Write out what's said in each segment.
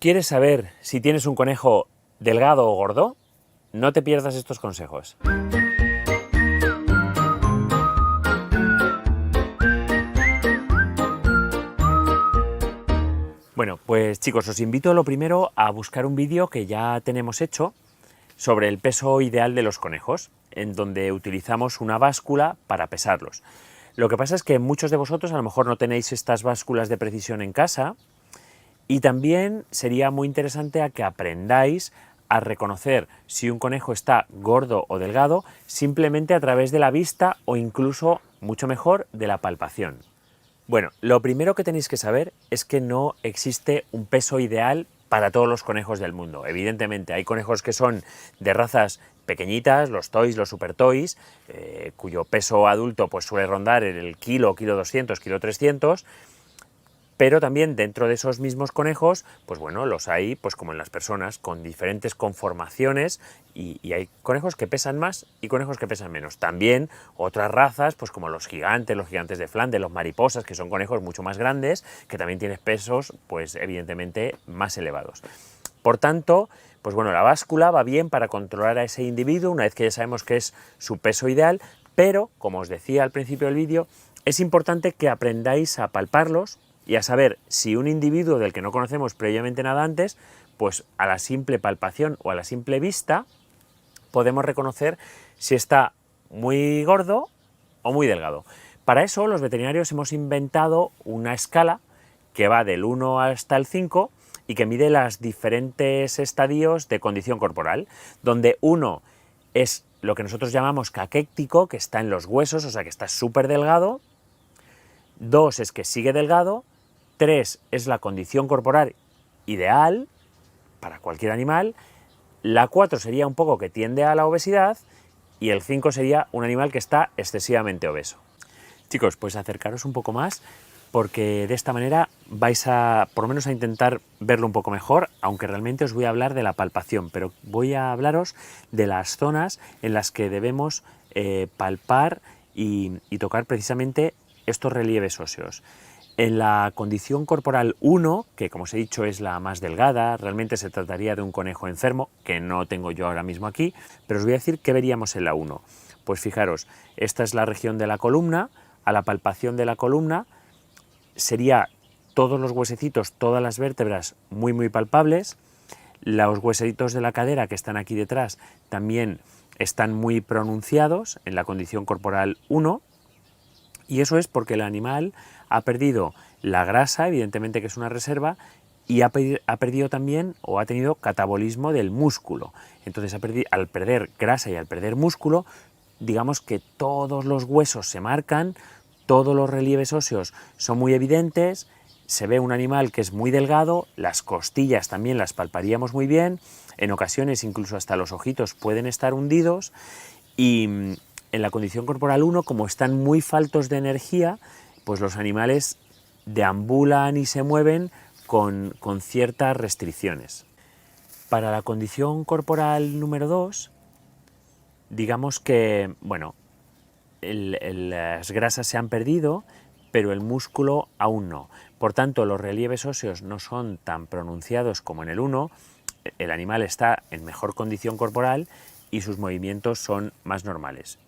¿Quieres saber si tienes un conejo delgado o gordo? No te pierdas estos consejos. Bueno, pues chicos, os invito lo primero a buscar un vídeo que ya tenemos hecho sobre el peso ideal de los conejos, en donde utilizamos una báscula para pesarlos. Lo que pasa es que muchos de vosotros a lo mejor no tenéis estas básculas de precisión en casa, y también sería muy interesante a que aprendáis a reconocer si un conejo está gordo o delgado simplemente a través de la vista o incluso, mucho mejor, de la palpación. Bueno, lo primero que tenéis que saber es que no existe un peso ideal para todos los conejos del mundo. Evidentemente, hay conejos que son de razas pequeñitas, los toys, los super toys, cuyo peso adulto pues, suele rondar el kilo, kilo 200, kilo 300, pero también dentro de esos mismos conejos, pues bueno, los hay, pues como en las personas, con diferentes conformaciones y hay conejos que pesan más y conejos que pesan menos. También otras razas, pues como los gigantes de Flandes, los mariposas, que son conejos mucho más grandes, que también tienen pesos, pues evidentemente más elevados. Por tanto, pues bueno, la báscula va bien para controlar a ese individuo una vez que ya sabemos que es su peso ideal, pero, como os decía al principio del vídeo, es importante que aprendáis a palparlos y a saber si un individuo del que no conocemos previamente nada antes, pues a la simple palpación o a la simple vista podemos reconocer si está muy gordo o muy delgado. Para eso los veterinarios hemos inventado una escala que va del 1 hasta el 5 y que mide los diferentes estadios de condición corporal, donde 1 es lo que nosotros llamamos caquéctico, que está en los huesos, o sea que está súper delgado. 2 es que sigue delgado. 3 es la condición corporal ideal para cualquier animal. La 4 sería un poco que tiende a la obesidad. Y el 5 sería un animal que está excesivamente obeso. Chicos, pues acercaros un poco más, porque de esta manera vais a, por lo menos a intentar verlo un poco mejor, aunque realmente os voy a hablar de la palpación, pero voy a hablaros de las zonas en las que debemos palpar y tocar precisamente estos relieves óseos. En la condición corporal 1, que como os he dicho es la más delgada, realmente se trataría de un conejo enfermo, que no tengo yo ahora mismo aquí, pero os voy a decir qué veríamos en la 1. Pues fijaros, esta es la región de la columna. A la palpación de la columna sería todos los huesecitos, todas las vértebras muy palpables. Los huesecitos de la cadera que están aquí detrás también están muy pronunciados en la condición corporal 1. Y eso es porque el animal ha perdido la grasa, evidentemente que es una reserva, y ha perdido también o ha tenido catabolismo del músculo. Entonces, al perder grasa y al perder músculo, digamos que todos los huesos se marcan, todos los relieves óseos son muy evidentes, se ve un animal que es muy delgado, las costillas también las palparíamos muy bien, en ocasiones incluso hasta los ojitos pueden estar hundidos, y en la condición corporal 1, como están muy faltos de energía, pues los animales deambulan y se mueven con ciertas restricciones. Para la condición corporal número 2, digamos que, bueno, las grasas se han perdido, pero el músculo aún no. Por tanto, los relieves óseos no son tan pronunciados como en el 1, el animal está en mejor condición corporal y sus movimientos son más normales.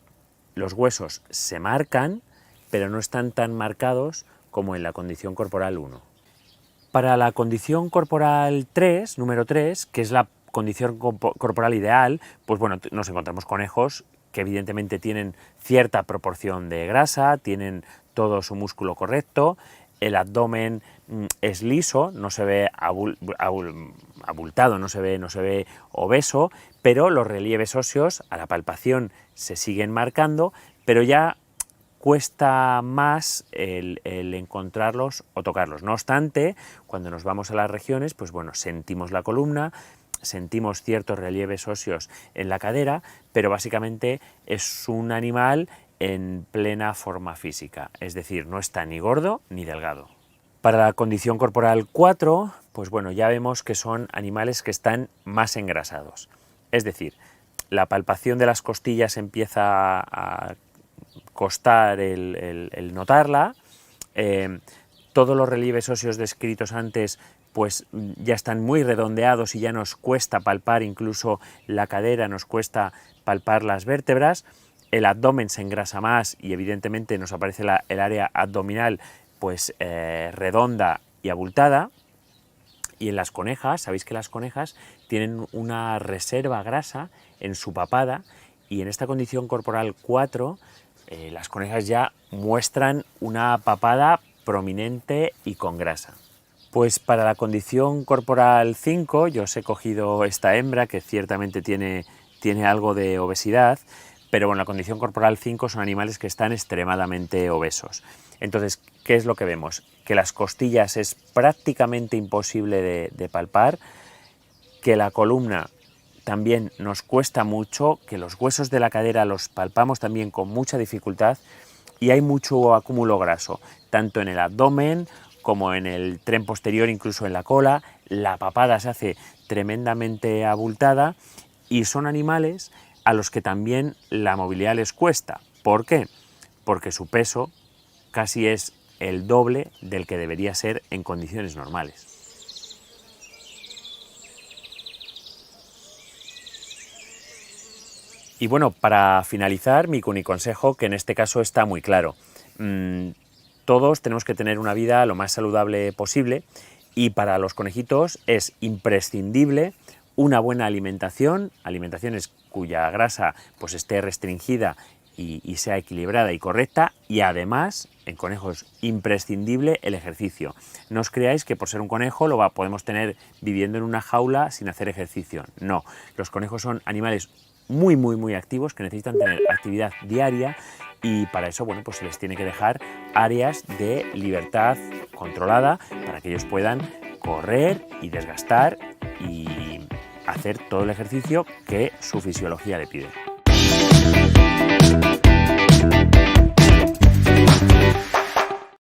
Los huesos se marcan, pero no están tan marcados como en la condición corporal 1. Para la condición corporal 3, número 3, que es la condición corporal ideal, pues bueno, nos encontramos conejos que evidentemente tienen cierta proporción de grasa, tienen todo su músculo correcto, el abdomen es liso, no se ve abultado, no se ve obeso, pero los relieves óseos a la palpación se siguen marcando, pero ya cuesta más el encontrarlos o tocarlos. No obstante, cuando nos vamos a las regiones, pues bueno, sentimos la columna, sentimos ciertos relieves óseos en la cadera, pero básicamente es un animal en plena forma física, es decir, no está ni gordo ni delgado. Para la condición corporal 4, pues bueno, ya vemos que son animales que están más engrasados. Es decir, la palpación de las costillas empieza a costar el notarla, todos los relieves óseos descritos antes pues ya están muy redondeados y ya nos cuesta palpar incluso la cadera, nos cuesta palpar las vértebras. El abdomen se engrasa más y evidentemente nos aparece el área abdominal pues redonda y abultada. Y en las conejas, sabéis que las conejas tienen una reserva grasa en su papada, y en esta condición corporal 4 las conejas ya muestran una papada prominente y con grasa. Pues para la condición corporal 5 yo os he cogido esta hembra que ciertamente tiene algo de obesidad, pero bueno, la condición corporal 5 son animales que están extremadamente obesos. Entonces, ¿qué es lo que vemos? Que las costillas es prácticamente imposible de palpar, que la columna también nos cuesta mucho, que los huesos de la cadera los palpamos también con mucha dificultad, y hay mucho acúmulo graso, tanto en el abdomen como en el tren posterior, incluso en la cola. La papada se hace tremendamente abultada y son animales a los que también la movilidad les cuesta. ¿Por qué? Porque su peso casi es el doble del que debería ser en condiciones normales. Y bueno, para finalizar, mi consejo, que en este caso está muy claro. Todos tenemos que tener una vida lo más saludable posible, y para los conejitos es imprescindible una buena alimentación, alimentaciones cuya grasa pues esté restringida y sea equilibrada y correcta, y además en conejos imprescindible el ejercicio. No os creáis que por ser un conejo podemos tener viviendo en una jaula sin hacer ejercicio. No, los conejos son animales muy activos que necesitan tener actividad diaria, y para eso bueno, pues se les tiene que dejar áreas de libertad controlada para que ellos puedan correr y desgastar y hacer todo el ejercicio que su fisiología le pide.